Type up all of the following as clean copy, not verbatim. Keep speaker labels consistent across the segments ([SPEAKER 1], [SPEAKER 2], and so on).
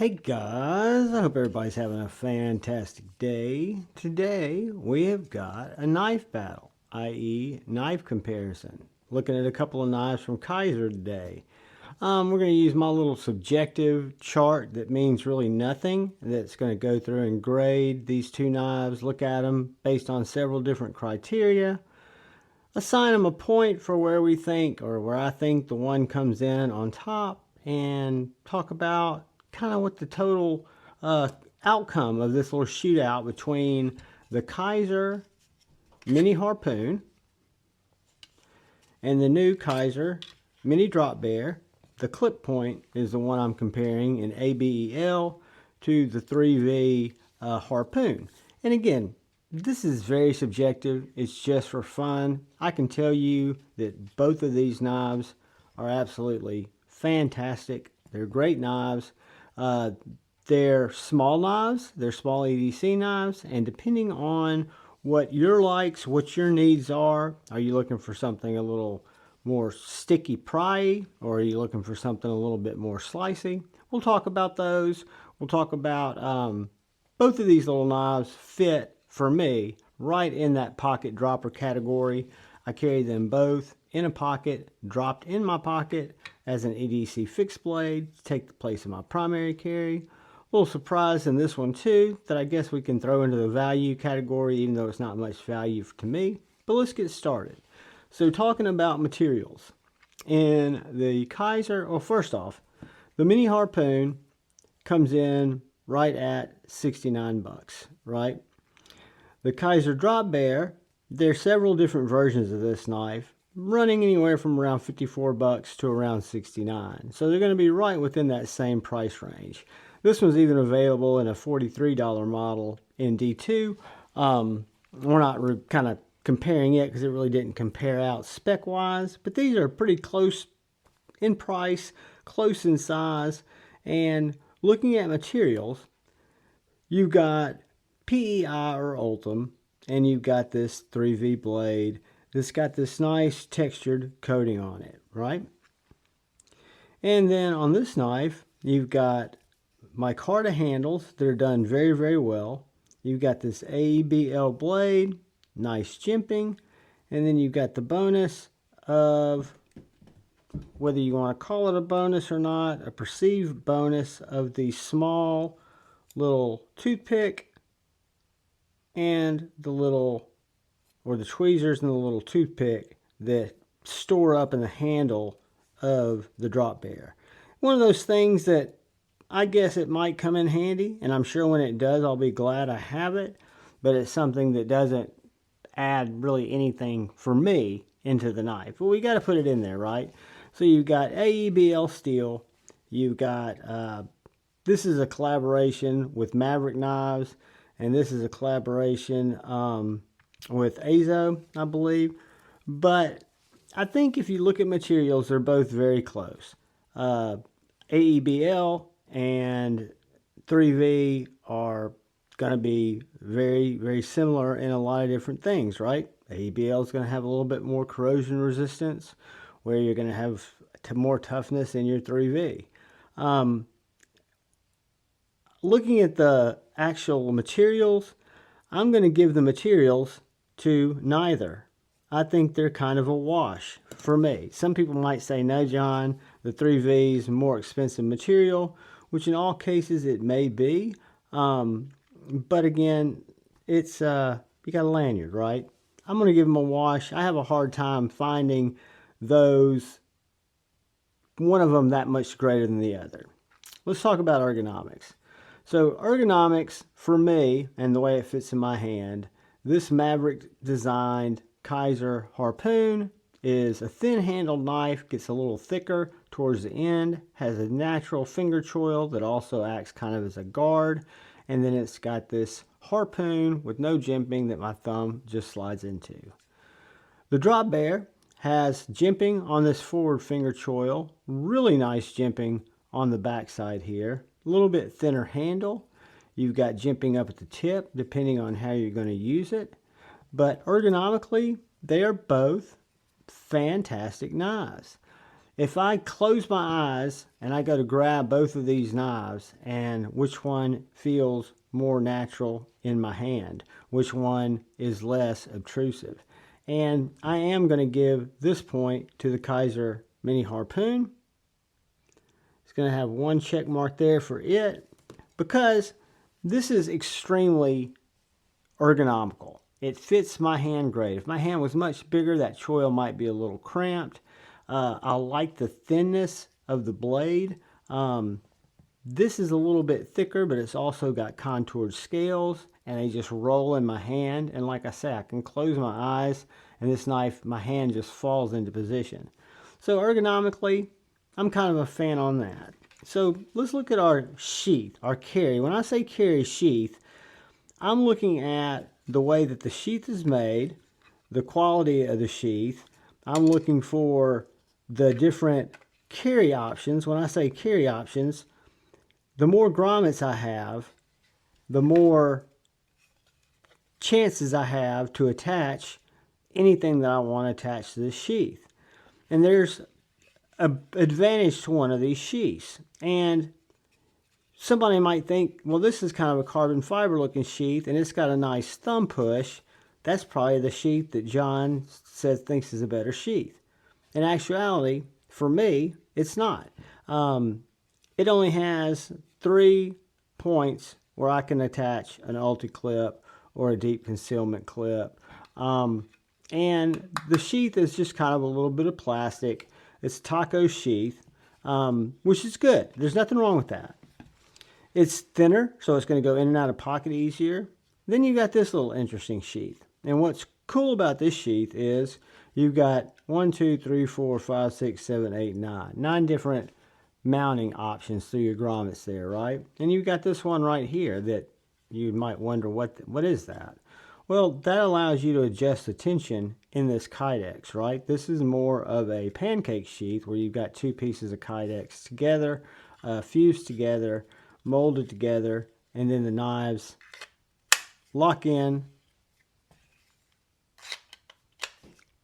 [SPEAKER 1] Hey guys, I hope everybody's having a fantastic day. Today we have got a knife battle, i.e. knife comparison. Looking at a couple of knives from Kizer today. We're going to use my little subjective chart that means really nothing. That's going to go through and grade these two knives, look at them based on several different criteria. Assign them a point for where we think, or where I think the one comes in on top, and talk about kind of what the total outcome of this little shootout between the Kizer Mini Harpoon and the new Kizer Mini Drop Bear. The clip point is the one I'm comparing in ABEL to the 3V Harpoon. And again, this is very subjective. It's just for fun. I can tell you that both of these knives are absolutely fantastic. They're great knives. They're small knives. They're small EDC knives. And depending on what your likes, what your needs are you looking for something a little more sticky pry, or are you looking for something a little bit more slicey? We'll talk about those. We'll talk about both of these little knives fit for me right in that pocket dropper category. I carry them both in a pocket, dropped in my pocket as an EDC fixed blade to take the place of my primary carry. A little surprise in this one too, that I guess we can throw into the value category, even though it's not much value to me. But let's get started. So talking about materials. In the Kizer, well, first off, the Mini Harpoon comes in right at 69 bucks, right? The Kizer Drop Bear, there's several different versions of this knife, running anywhere from around 54 bucks to around 69. So they're going to be right within that same price range. This one's even available in a $43 model in D2. We're not kind of comparing it because it really didn't compare out spec-wise, but these are pretty close in price, close in size, and looking at materials, you've got PEI or Ultim, and you've got this 3V blade that's got this nice textured coating on it, right? And then on this knife, you've got micarta handles that are done very, very well. You've got this ABL blade, nice jimping, and then you've got the bonus of, whether you want to call it a bonus or not, a perceived bonus of the small little toothpick and the little, or the tweezers and the little toothpick that store up in the handle of the drop bear. One of those things that I guess it might come in handy, and I'm sure when it does I'll be glad I have it, but it's something that doesn't add really anything for me into the knife. But we got to put it in there, right? So you've got AEBL steel, you've got this is a collaboration with Maverick Knives, and this is a collaboration with Azo, I believe. But I think if you look at materials, they're both very close. AEBL and 3V are going to be very, very similar in a lot of different things, right? AEBL is going to have a little bit more corrosion resistance, where you're going to have more toughness in your 3V. Looking at the actual materials, I'm going to give the materials to neither. I think they're kind of a wash for me. Some people might say, no, John, the 3V is more expensive material, which in all cases it may be. But again, it's you got a lanyard, right? I'm going to give them a wash. I have a hard time finding those, one of them that much greater than the other. Let's talk about ergonomics. So ergonomics for me, and the way it fits in my hand, this Maverick designed Kizer Harpoon is a thin handled knife, gets a little thicker towards the end, has a natural finger choil that also acts kind of as a guard, and then it's got this harpoon with no jimping that my thumb just slides into. The Drop Bear has jimping on this forward finger choil, really nice jimping on the back side here, a little bit thinner handle. You've got jimping up at the tip depending on how you're going to use it, but ergonomically they are both fantastic knives. If I close my eyes and I go to grab both of these knives, and which one feels more natural in my hand, which one is less obtrusive. And I am going to give this point to the Kizer Mini Harpoon. It's going to have one check mark there for it, because this is extremely ergonomical. It fits my hand great. If my hand was much bigger, that choil might be a little cramped. I like the thinness of the blade. This is a little bit thicker, but it's also got contoured scales, and they just roll in my hand. And like I say, I can close my eyes, and this knife, my hand just falls into position. So ergonomically, I'm kind of a fan on that. So let's look at our sheath, our carry. When I say carry sheath, I'm looking at the way that the sheath is made, the quality of the sheath. I'm looking for the different carry options. When I say carry options, the more grommets I have, the more chances I have to attach anything that I want to attach to the sheath. And there's an advantage to one of these sheaths. And somebody might think, well, this is kind of a carbon fiber looking sheath and it's got a nice thumb push. That's probably the sheath that John says thinks is a better sheath. In actuality, for me, it's not. It only has 3 points where I can attach an ulti-clip or a deep concealment clip. And the sheath is just kind of a little bit of plastic. It's taco sheath, which is good. There's nothing wrong with that. It's thinner, so it's going to go in and out of pocket easier. Then you got this little interesting sheath. And what's cool about this sheath is you've got 1, 2, 3, 4, 5, 6, 7, 8, 9. 9 different mounting options through your grommets there, right? And you've got this one right here that you might wonder, what is that? Well, that allows you to adjust the tension in this Kydex, right? This is more of a pancake sheath where you've got 2 pieces of Kydex together, fused together, molded together, and then the knives lock in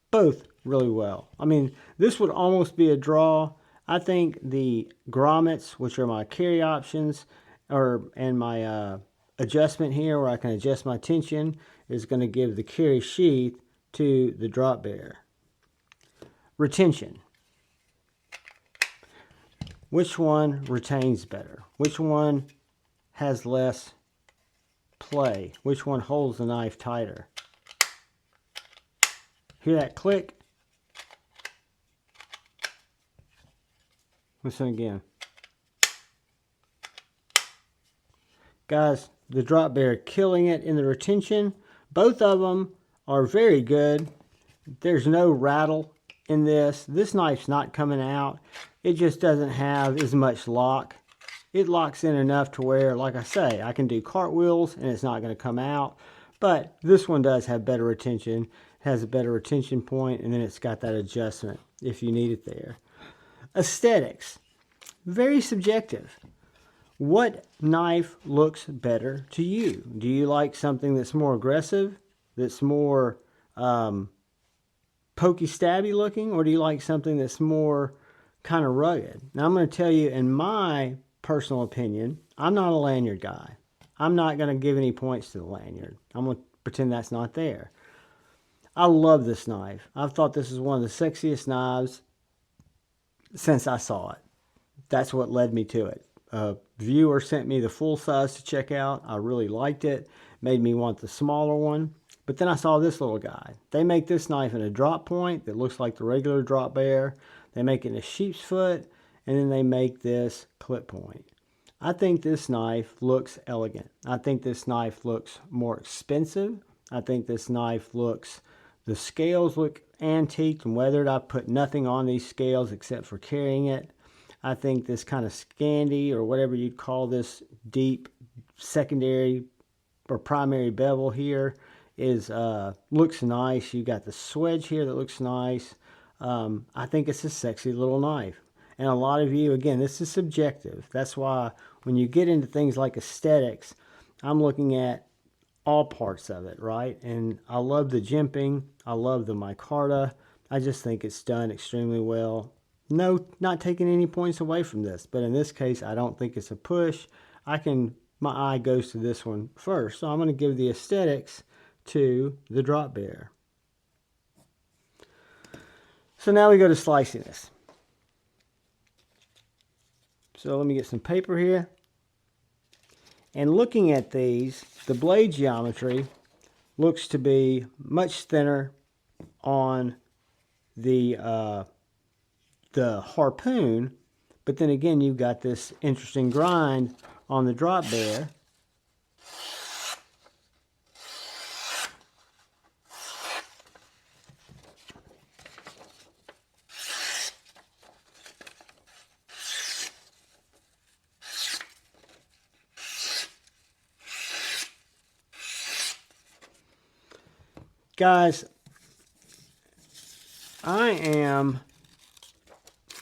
[SPEAKER 1] both really well. I mean, this would almost be a draw. I think the grommets, which are my carry options, and my adjustment here where I can adjust my tension, is going to give the carry sheath to the drop bear. Retention. Which one retains better? Which one has less play? Which one holds the knife tighter? Hear that click? Listen again. Guys, the drop bear killing it in the retention. Both of them are very good. There's no rattle in this. This knife's not coming out. It just doesn't have as much lock. It locks in enough to where, like I say, I can do cartwheels and it's not going to come out. But this one does have better retention. It has a better retention point, and then it's got that adjustment if you need it there. Aesthetics. Very subjective. What knife looks better to you? Do you like something that's more aggressive, that's more pokey stabby looking, or do you like something that's more kind of rugged? Now I'm going to tell you, in my personal opinion, I'm not a lanyard guy. I'm not going to give any points to the lanyard. I'm going to pretend that's not there. I love this knife. I've thought this is one of the sexiest knives since I saw it. That's what led me to it. A viewer sent me the full size to check out. I really liked it. Made me want the smaller one. But then I saw this little guy. They make this knife in a drop point that looks like the regular drop bear. They make it in a sheep's foot, and then they make this clip point. I think this knife looks elegant. I think this knife looks more expensive. I think this knife looks, the scales look antiqued and weathered. I put nothing on these scales except for carrying it. I think this kind of Scandi, or whatever you'd call this deep secondary or primary bevel here, is looks nice. You got the swedge here that looks nice. I think it's a sexy little knife. And a lot of you, again, this is subjective. That's why when you get into things like aesthetics, I'm looking at all parts of it, right? And I love the jimping. I love the micarta. I just think it's done extremely well. no, not taking any points away from this. But in this case, I don't think it's a push. My eye goes to this one first. So I'm going to give the aesthetics to the drop bear. So now we go to sliciness. So let me get some paper here. And looking at these, the blade geometry looks to be much thinner on the Harpoon, but then again you've got this interesting grind on the drop bear. Guys, I am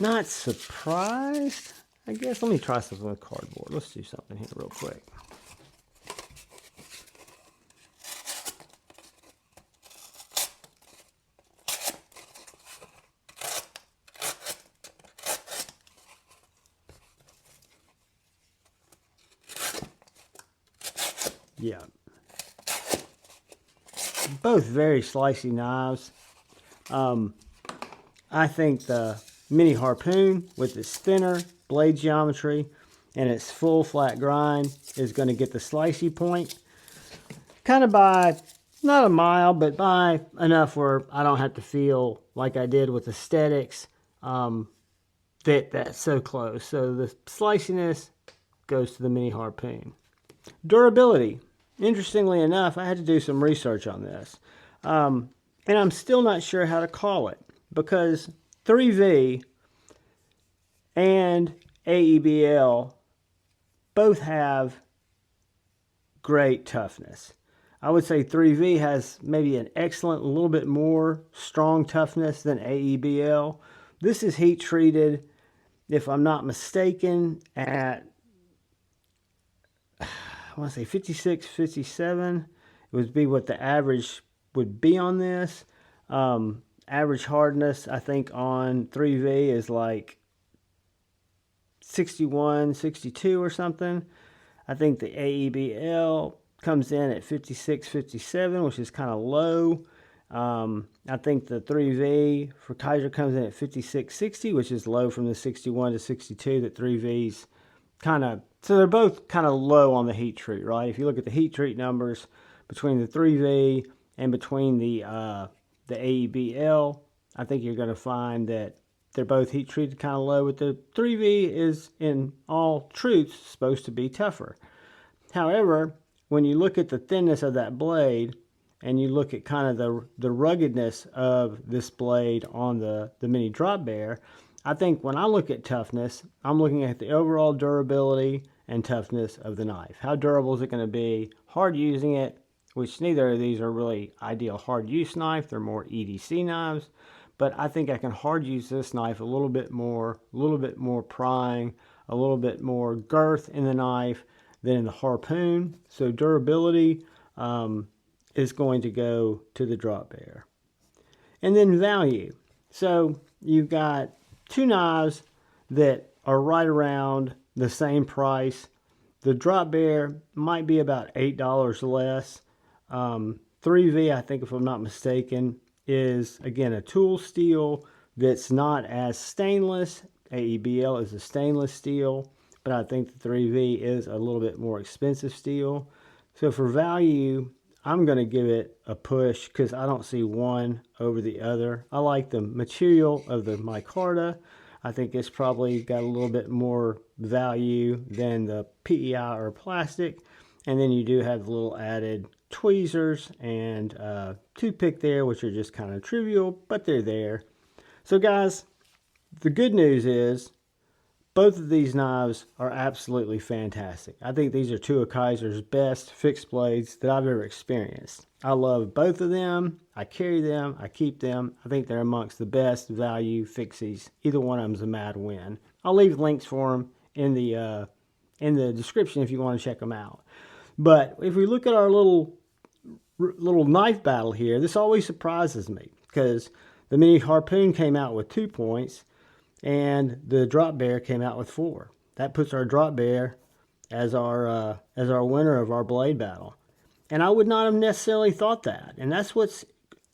[SPEAKER 1] not surprised, I guess. Let me try something with cardboard. Let's do something here real quick. Yeah. Both very slicey knives. I think the Mini Harpoon with its thinner blade geometry and its full flat grind is going to get the slicey point. Kind of by, not a mile, but by enough where I don't have to feel like I did with aesthetics, that's so close. So the sliciness goes to the Mini Harpoon. Durability. Interestingly enough, I had to do some research on this. And I'm still not sure how to call it, because 3V and AEBL both have great toughness. I would say 3V has maybe an excellent, a little bit more strong toughness than AEBL. This is heat treated, if I'm not mistaken, at I want to say 56, 57. It would be what the average would be on this. Average hardness, I think, on 3V is like 61, 62 or something. I think the AEBL comes in at 56, 57, which is kind of low. I think the 3V for Kizer comes in at 56, 60, which is low from the 61 to 62 that 3V's kind of. So they're both kind of low on the heat treat, right? If you look at the heat treat numbers between the 3V and between the AEBL, I think you're going to find that they're both heat treated kind of low, but the 3V is, in all truths, supposed to be tougher. However, when you look at the thinness of that blade and you look at kind of the ruggedness of this blade on the Mini Drop Bear, I think when I look at toughness, I'm looking at the overall durability and toughness of the knife. How durable is it going to be? Hard using it, which neither of these are really ideal hard use knife. They're more EDC knives. But I think I can hard use this knife a little bit more prying, a little bit more girth in the knife than in the Harpoon. So durability is going to go to the Drop Bear. And then value. So you've got two knives that are right around the same price. The Drop Bear might be about $8 less. 3V, I think if I'm not mistaken, is again a tool steel that's not as stainless. AEBL is a stainless steel, but I think the 3V is a little bit more expensive steel. So for value, I'm going to give it a push because I don't see one over the other. I like the material of the micarta. I think it's probably got a little bit more value than the PEI or plastic. And then you do have little added tweezers and toothpick there, which are just kind of trivial, but they're there. So guys, the good news is both of these knives are absolutely fantastic. I think these are two of Kizer's best fixed blades that I've ever experienced. I love both of them. I carry them. I keep them. I think they're amongst the best value fixies. Either one of them's a mad win. I'll leave links for them in the description if you want to check them out. But if we look at our little knife battle here, this always surprises me because the Mini Harpoon came out with 2 points. and the drop bear came out with 4. That puts our drop bear as our winner of our blade battle. And I would not have necessarily thought that. And that's what's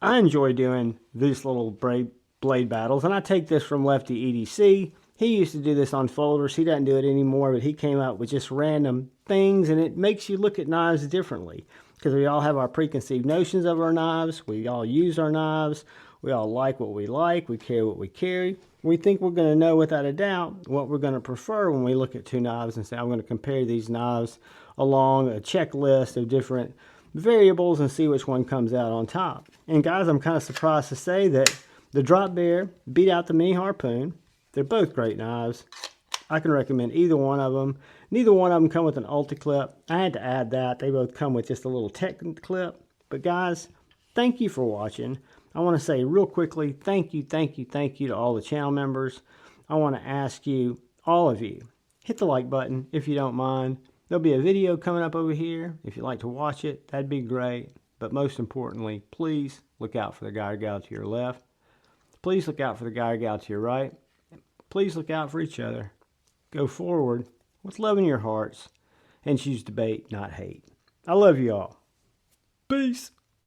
[SPEAKER 1] I enjoy doing these little blade battles. And I take this from Lefty EDC. He used to do this on folders. He doesn't do it anymore, but he came out with just random things, and it makes you look at knives differently because we all have our preconceived notions of our knives. We all use our knives. We all like what we like. We carry what we carry. We think we're going to know without a doubt what we're going to prefer when we look at two knives and say, I'm going to compare these knives along a checklist of different variables and see which one comes out on top. And guys, I'm kind of surprised to say that the Drop Bear beat out the Mini Harpoon. They're both great knives. I can recommend either one of them. Neither one of them come with an Ulti clip. I had to add that. They both come with just a little tech clip. But guys, thank you for watching. I want to say real quickly, thank you to all the channel members. I want to ask you, all of you, hit the like button if you don't mind. There'll be a video coming up over here. If you'd like to watch it, that'd be great. But most importantly, please look out for the guy or gal to your left. Please look out for the guy or gal to your right. Please look out for each other. Go forward with love in your hearts and choose debate, not hate. I love you all. Peace.